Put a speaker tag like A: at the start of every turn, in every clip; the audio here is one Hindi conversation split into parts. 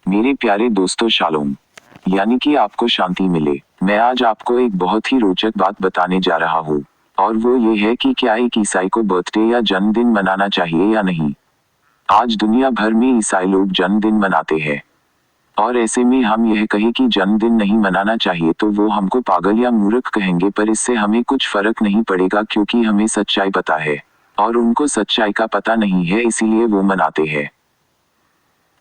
A: मेरे प्यारे दोस्तों शालोम, यानी कि आपको शांति मिले। मैं आज आपको एक बहुत ही रोचक बात बताने जा रहा हूँ, और वो ये है कि क्या एक ईसाई को बर्थडे या जन्मदिन मनाना चाहिए या नहीं। आज दुनिया भर में ईसाई लोग जन्मदिन मनाते हैं, और ऐसे में हम यह कहें कि जन्मदिन नहीं मनाना चाहिए तो वो हमको पागल या मूर्ख कहेंगे, पर इससे हमें कुछ फर्क नहीं पड़ेगा क्योंकि हमें सच्चाई पता है और उनको सच्चाई का पता नहीं है, इसीलिए वो मनाते हैं।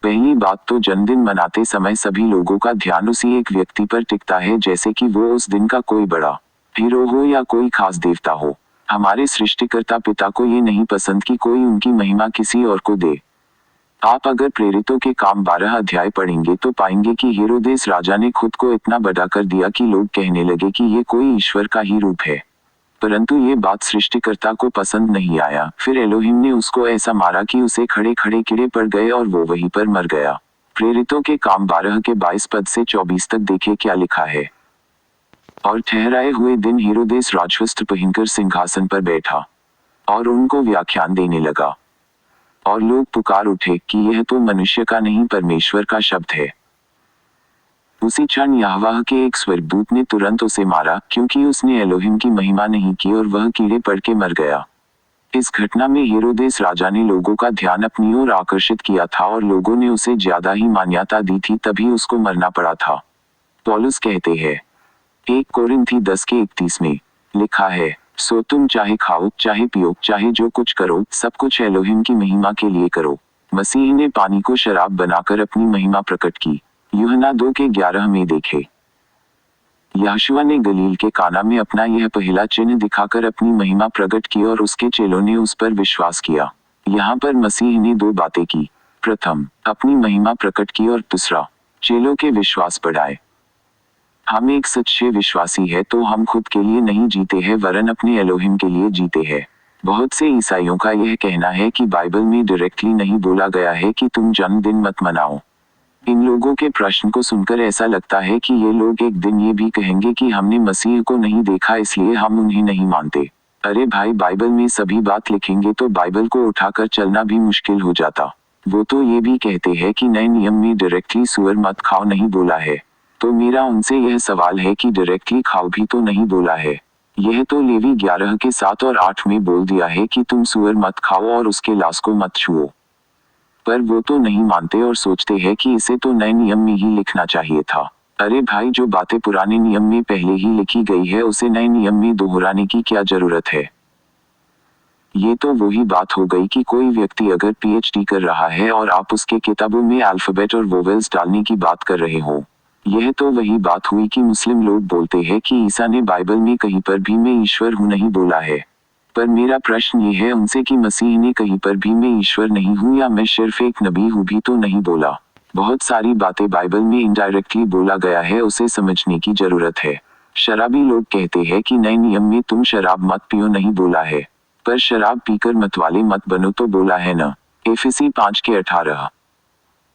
A: पहली बात तो जन्मदिन मनाते समय सभी लोगों का ध्यान उसी एक व्यक्ति पर टिकता है, जैसे कि वो उस दिन का कोई बड़ा हीरो हो या कोई खास देवता हो। हमारे सृष्टिकर्ता पिता को ये नहीं पसंद कि कोई उनकी महिमा किसी और को दे। आप अगर प्रेरितों के काम 12 अध्याय पढ़ेंगे तो पाएंगे कि हेरोदेस राजा ने खुद को इतना बड़ा कर दिया कि लोग कहने लगे कि ये कोई ईश्वर का ही रूप है। परंतु ये बात सृष्टिकर्ता को पसंद नहीं आया। फिर एलोहिम ने उसको ऐसा मारा कि उसे खड़े खड़े कीड़े पड़ गए और वो वहीं पर मर गया। प्रेरितों के काम 12 के 22 पद से 24 तक देखे क्या लिखा है। और ठहराए हुए दिन हेरोदेस राजवस्त्र पहनकर सिंहासन पर बैठा और उनको व्याख्यान देने लगा, और लोग पुकार उठे कि यह तो मनुष्य का नहीं परमेश्वर का शब्द है। उसी क्षण यहोवा के एक स्वर्गदूत ने तुरंत उसे मारा, क्योंकि उसने एलोहिम की महिमा नहीं की और वह कीड़े पड़ के मर गया। इस घटना में हेरोदेस राजा ने लोगों का ध्यान अपनी ओर आकर्षित किया था और लोगों ने उसे ज्यादा ही मान्यता दी थी, तभी उसको मरना पड़ा था। पौलुस कहते हैं 1 कोरिन्थी 10 के 31 में लिखा है, सो तुम चाहे खाओ चाहे पियो चाहे जो कुछ करो, सब कुछ एलोहिम की महिमा के लिए करो। मसीह ने पानी को शराब बनाकर अपनी महिमा प्रकट की। यूहन्ना 2 के 11 में देखे। यहोशुआ ने गलील के काना में अपना यह पहला चिन्ह दिखाकर अपनी महिमा प्रकट की और उसके चेलों ने उस पर विश्वास किया। यहाँ पर मसीह ने 2 बातें की। प्रथम, अपनी महिमा प्रकट की, और दूसरा, चेलों के विश्वास बढ़ाए। हम एक सच्चे विश्वासी है तो हम खुद के लिए नहीं जीते हैं, वरन अपने एलोहिम के लिए जीते हैं। बहुत से ईसाइयों का यह कहना है कि बाइबल में डायरेक्टली नहीं बोला गया है कि तुम जन्मदिन मत मनाओ। इन लोगों के प्रश्न को सुनकर ऐसा लगता है कि ये लोग एक दिन ये भी कहेंगे कि हमने मसीह को नहीं देखा इसलिए हम उन्हें नहीं मानते। अरे भाई, बाइबल में सभी बात लिखेंगे तो बाइबल को उठाकर चलना भी मुश्किल हो जाता। वो तो ये भी कहते हैं कि नए नियम में डायरेक्टली सुअर मत खाओ नहीं बोला है। तो मेरा उनसे यह सवाल है कि डायरेक्टली खाओ भी तो नहीं बोला है। यह तो लेवी 11 के 7 और 8 में बोल दिया है कि तुम सुअर मत खाओ और उसके लाश को मत छुओ। पर वो तो नहीं मानते और सोचते हैं कि इसे तो नए नियम में ही लिखना चाहिए था। अरे भाई, जो बातें पुराने नियम में पहले ही लिखी गई है उसे नए नियम में दोहराने की क्या जरूरत है। ये तो वही बात हो गई कि कोई व्यक्ति अगर पीएचडी कर रहा है और आप उसके किताबों में अल्फाबेट और वोवेल्स डालने की बात कर रहे हो। यह तो वही बात हुई कि मुस्लिम लोग बोलते हैं कि ईसा ने बाइबल में कहीं पर भी मैं ईश्वर हूँ नहीं बोला है। पर मेरा प्रश्न ये है उनसे कि मसीह ने कहीं पर भी मैं ईश्वर नहीं हूँ या मैं सिर्फ एक नबी हूँ भी तो नहीं बोला। बहुत सारी बातें बाइबल में इनडायरेक्टली बोला गया है, उसे समझने की जरूरत है। शराबी लोग कहते हैं कि नए नियम में तुम शराब मत पियो नहीं बोला है, पर शराब पीकर मतवाले मत बनो तो बोला है न, एफिसी 5 के 18।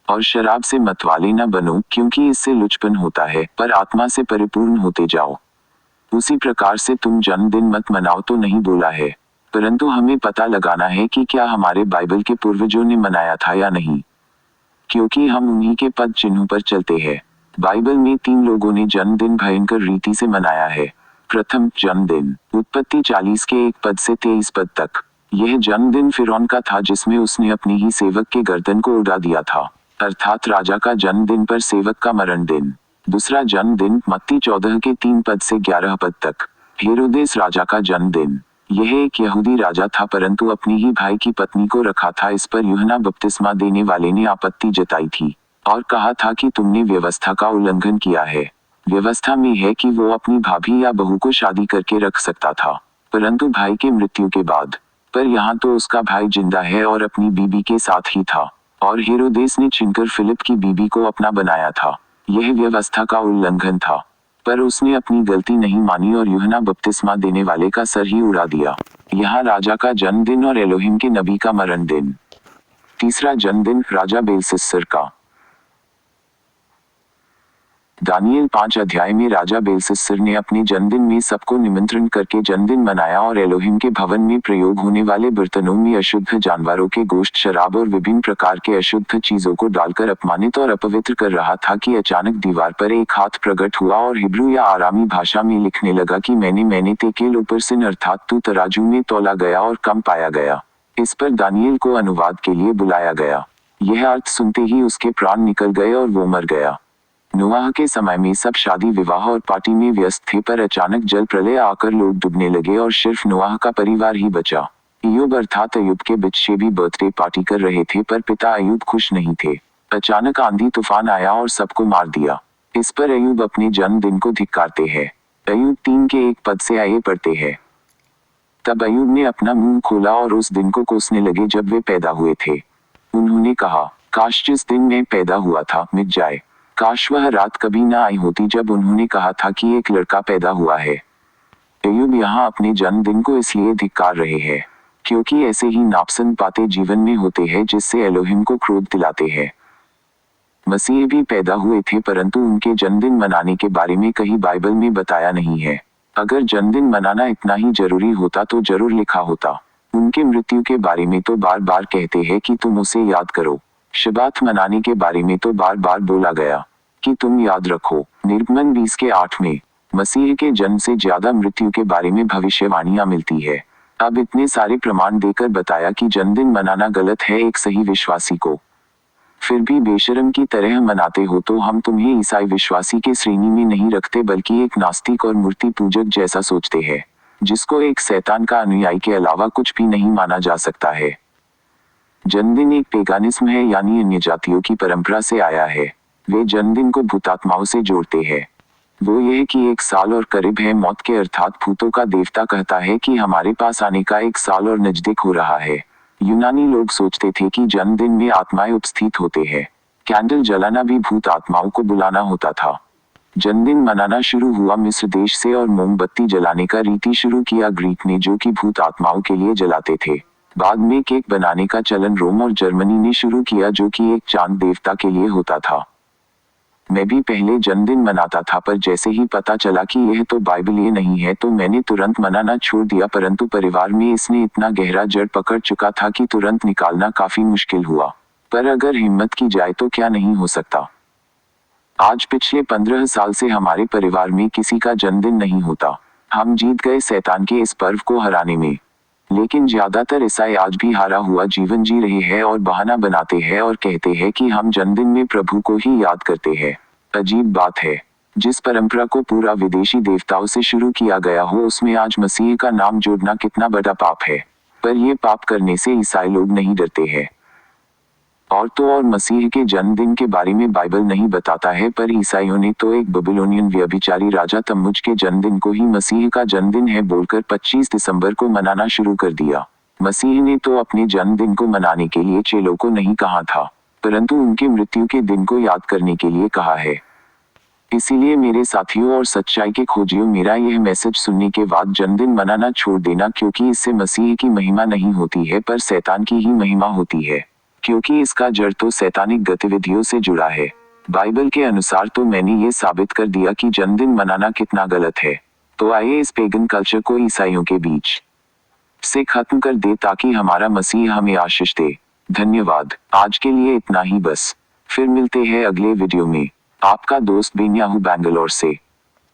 A: और शराब से मतवाले न बनो क्योंकि इससे लुचपन होता है, पर आत्मा से परिपूर्ण होते जाओ। उसी प्रकार से तुम जन्मदिन मत मनाओ तो नहीं बोला है, परंतु हमें पता लगाना है कि क्या हमारे बाइबल के पूर्वजों ने मनाया था या नहीं, क्योंकि हम उन्हीं के पद चिन्हों पर चलते हैं। बाइबल में 3 लोगों ने जन्मदिन भयंकर रीति से मनाया है। प्रथम जन्मदिन, उत्पत्ति 40 के 1 पद से 23 पद तक। यह जन्मदिन फिरौन का था जिसमें उसने अपनी ही सेवक के गर्दन को उड़ा दिया था, अर्थात राजा का जन्मदिन पर सेवक का मरण दिन। दूसरा जन्मदिन, मत्ती 14 के 3 पद से 11 पद तक, हेरोदेस राजा का जन्मदिन। यह एक यहूदी राजा था परंतु अपनी ही भाई की पत्नी को रखा था। इस पर यूहन्ना बपतिस्मा देने वाले ने आपत्ति जताई थी और कहा था कि तुमने व्यवस्था का उल्लंघन किया है। व्यवस्था में है कि वो अपनी भाभी या बहू को शादी करके रख सकता था, परंतु भाई के मृत्यु के बाद। पर यहाँ तो उसका भाई जिंदा है और अपनी बीबी के साथ ही था, और हेरोदेस ने छिनकर फिलिप की बीबी को अपना बनाया था। यह व्यवस्था का उल्लंघन था, पर उसने अपनी गलती नहीं मानी और यूहन्ना बपतिस्मा देने वाले का सर ही उड़ा दिया। यहाँ राजा का जन्मदिन और एलोहिम के नबी का मरण दिन। तीसरा जन्मदिन, राजा बेलशस्सर का। दानियल 5 अध्याय में राजा बेलशस्सर ने अपने जन्मदिन में सबको निमंत्रण करके जन्मदिन मनाया और एलोहिम के भवन में प्रयोग होने वाले बर्तनों में अशुद्ध जानवरों के गोश्त, शराब और विभिन्न प्रकार के अशुद्ध चीजों को डालकर अपमानित और अपवित्र कर रहा था कि अचानक दीवार पर एक हाथ प्रकट हुआ और हिब्रू या आरामी भाषा में लिखने लगा कि मैंने तेकेल ऊपर सिन अर्थात तू तराजू में तौला गया और कम पाया गया। इस पर दानियल को अनुवाद के लिए बुलाया गया। यह अर्थ सुनते ही उसके प्राण निकल गए और वो मर गया। नोआह के समय में सब शादी विवाह और पार्टी में व्यस्त थे, पर अचानक जल प्रलय आकर लोग डूबने लगे और सिर्फ नोआह का परिवार ही बचा। अय्यूब अर्थात अय्यूब के बच्चे भी बर्थडे पार्टी कर रहे थे, पर पिता अय्यूब खुश नहीं थे। अचानक आंधी तूफान आया और सबको मार दिया। इस पर अय्यूब अपने जन्मदिन को धिक्कारते हैं। अय्यूब 3 के 1 पद से आए पढ़ते हैं। तब अय्यूब ने अपना मुंह खोला और उस दिन को कोसने लगे जब वे पैदा हुए थे। उन्होंने कहा, काश जिस दिन मैं पैदा हुआ था मिट जाए। काश वह रात कभी ना आई होती जब उन्होंने कहा था कि एक लड़का पैदा हुआ है। अय्यूब यहाँ अपने जन्मदिन को इसलिए धिक्कार रहे हैं क्योंकि ऐसे ही नापसंद बातें जीवन में होते हैं जिससे एलोहिम को क्रोध दिलाते हैं। मसीह भी पैदा हुए थे, परंतु उनके जन्मदिन मनाने के बारे में कहीं बाइबल में बताया नहीं है। अगर जन्मदिन मनाना इतना ही जरूरी होता तो जरूर लिखा होता। उनके मृत्यु के बारे में तो बार बार कहते हैं कि तुम उसे याद करो। शबात मनाने के बारे में तो बार बार बोला गया कि तुम याद रखो। निर्गमन 20 के 8 में मसीह के जन्म से ज्यादा मृत्यु के बारे में भविष्यवाणियां मिलती है। अब इतने सारे प्रमाण देकर बताया कि जन्मदिन मनाना गलत है एक सही विश्वासी को, फिर भी बेशर्म की तरह मनाते हो, तो हम तुम्हें ईसाई विश्वासी के श्रेणी में नहीं रखते बल्कि एक नास्तिक और मूर्ति पूजक जैसा सोचते हैं, जिसको एक शैतान का अनुयायी के अलावा कुछ भी नहीं माना जा सकता है। जन्मदिन एक पेगानिज्म है, यानी अन्य जातियों की परंपरा से आया है। वे जन्मदिन को भूतात्माओं से जोड़ते हैं। वो यह कि 1 साल और करीब है मौत के, अर्थात भूतों का देवता कहता है कि हमारे पास आने का 1 साल और नजदीक हो रहा है। यूनानी लोग सोचते थे कि जन्मदिन में आत्माएं उपस्थित होते हैं। कैंडल जलाना भी भूत आत्माओं को बुलाना होता था। जन्मदिन मनाना शुरू हुआ मिस्र देश से और मोमबत्ती जलाने का रीति शुरू किया ग्रीक ने, जो कि भूत आत्माओं के लिए जलाते थे। बाद में केक बनाने का चलन रोम और जर्मनी ने शुरू किया, जो कि एक चांद देवता के लिए होता था। मैं भी पहले जन्मदिन मनाता था, पर जैसे ही पता चला कि यह तो बाइबलीय नहीं है तो मैंने तुरंत मनाना छोड़ दिया, परंतु परिवार में इसने इतना गहरा जड़ पकड़ चुका था कि तुरंत निकालना काफी मुश्किल हुआ। पर अगर हिम्मत की जाए तो क्या नहीं हो सकता। आज पिछले 15 साल से हमारे परिवार में किसी का जन्मदिन नहीं होता। हम जीत गए शैतान के इस पर्व को हराने में। लेकिन ज्यादातर ईसाई आज भी हारा हुआ जीवन जी रहे हैं और बहाना बनाते हैं और कहते हैं कि हम जन्मदिन में प्रभु को ही याद करते हैं। अजीब बात है, जिस परंपरा को पूरा विदेशी देवताओं से शुरू किया गया हो, उसमें आज मसीह का नाम जोड़ना कितना बड़ा पाप है। पर यह पाप करने से ईसाई लोग नहीं डरते हैं। और तो और मसीह के जन्मदिन के बारे में बाइबल नहीं बताता है, पर ईसाइयों ने तो एक बेबीलोनियन व्यभिचारी राजा तम्मुज के जन्मदिन को ही मसीह का जन्मदिन है बोलकर 25 दिसंबर को मनाना शुरू कर दिया। मसीह ने तो अपने जन्मदिन को मनाने के लिए चेलों को नहीं कहा था, परंतु उनके मृत्यु के दिन को याद करने के लिए कहा है। इसीलिए मेरे साथियों और सच्चाई के खोजियों, मेरा यह मैसेज सुनने के बाद जन्मदिन मनाना छोड़ देना, क्योंकि इससे मसीह की महिमा नहीं होती है पर शैतान की ही महिमा होती है, क्योंकि इसका जड़ तो शैतानिक गतिविधियों से जुड़ा है। बाइबल के अनुसार तो मैंने ये साबित कर दिया कि जन्मदिन मनाना कितना गलत है। तो आइए इस पेगन कल्चर को ईसाइयों के बीच से खत्म कर दे ताकि हमारा मसीह हमें आशीष दे। धन्यवाद। आज के लिए इतना ही बस। फिर मिलते हैं अगले वीडियो में। आपका दोस्त बेन्याहू बैंगलोर से।